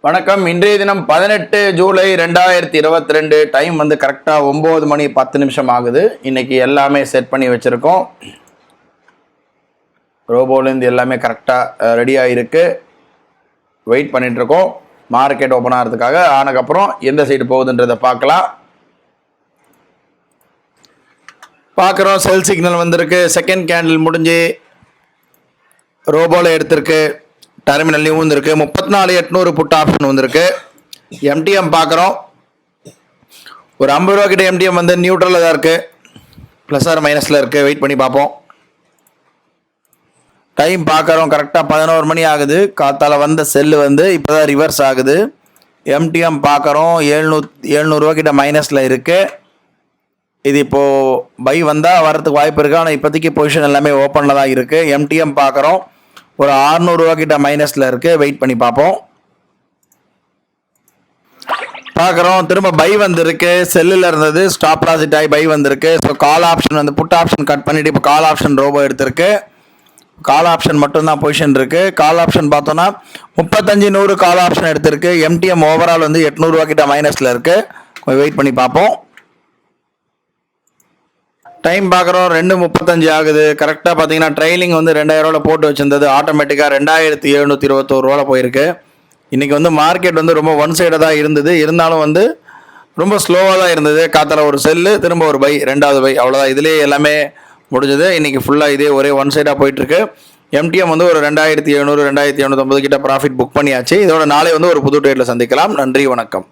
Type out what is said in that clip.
வணக்கம். இன்றைய தினம் 18 ஜூலை 2022. டைம் வந்து கரெக்டாக 9 மணி 10 நிமிஷம் ஆகுது. இன்னைக்கு எல்லாமே செட் பண்ணி வச்சுருக்கோம். ரோபோலேருந்து எல்லாமே கரெக்டாக ரெடியாக இருக்குது. வெயிட் பண்ணிகிட்ருக்கோம் மார்க்கெட் ஓப்பன் ஆகிறதுக்காக. ஆனதுக்கப்புறம் எந்த சைடு போகுதுன்றதை பார்க்கலாம். பார்க்குறோம் செல் சிக்னல் வந்திருக்கு. செகண்ட் கேண்டில் முடிஞ்சு ரோபோவில் எடுத்திருக்கு. டெர்மினல்லையும் வந்துருக்கு. 34,800 புட் ஆப்ஷன் வந்திருக்கு. எம்டிஎம் பார்க்குறோம். ஒரு 50 ரூபா கிட்ட எம்டிஎம் வந்து நியூட்ரலில் தான் இருக்குது. ப்ளஸ் ஆர் மைனஸில் இருக்குது. வெயிட் பண்ணி பார்ப்போம். டைம் பார்க்குறோம் கரெக்டாக 11 மணி ஆகுது. காத்தால் வந்த செல்லு வந்து இப்போ தான் ரிவர்ஸ் ஆகுது. எம்டிஎம் பார்க்குறோம் 700 ரூபா கிட்ட மைனஸில் இருக்குது. இது இப்போது பை வந்தால் வரதுக்கு வாய்ப்பு இருக்குது. ஆனால் இப்போதைக்கு பொசிஷன் எல்லாமே ஓப்பனில் தான் இருக்குது. எம்டிஎம் பார்க்குறோம் ஒரு 600 ரூபா கிட்ட மைனஸில் இருக்குது. வெயிட் பண்ணி பார்ப்போம். பார்க்குறோம் திரும்ப பை வந்திருக்கு. செல்லில் இருந்தது ஸ்டாப் லாஸ் ஹிட் ஆகி பை வந்திருக்கு. ஸோ கால் ஆப்ஷன் வந்து புட் ஆப்ஷன் கட் பண்ணிவிட்டு இப்போ கால் ஆப்ஷன் ரோபோ எடுத்திருக்கு. கால் ஆப்ஷன் மட்டும்தான் பொசிஷன் இருக்குது. கால் ஆப்ஷன் பார்த்தோன்னா 35,100 கால் ஆப்ஷன் எடுத்திருக்கு. எம்டிஎம் ஓவரால் வந்து 800 ரூபா கிட்ட மைனஸில் இருக்குது. கொஞ்சம் வெயிட் பண்ணி பார்ப்போம். டைம் பார்க்குறோம் 2:35 ஆகுது. கரெக்டாக பார்த்தீங்கன்னா ட்ரைலிங் வந்து 2000 ரூபாவில் போட்டு வச்சிருந்தது ஆட்டோமேட்டிக்காக 2721 ரூபாவில் போயிருக்கு. இன்றைக்கி வந்து மார்க்கெட் வந்து ரொம்ப ஒன் சைடாக தான் இருந்தது. இருந்தாலும் வந்து ரொம்ப ஸ்லோவாக தான் இருந்தது. காத்தால ஒரு செல்லு திரும்ப ஒரு பை, ரெண்டாவது பை, அவ்வளோதான். இதுலேயே எல்லாமே முடிஞ்சது. இன்றைக்கி ஃபுல்லாக இதே ஒரே ஒன் சைடாக போயிட்டுருக்கு. எம்டிஎம் வந்து ஒரு 2700 2750 கிட்ட ப்ராஃபிட் புக் பண்ணியாச்சு. இதோட நாளை வந்து ஒரு புது ட்ரேடில் சந்திக்கலாம். நன்றி, வணக்கம்.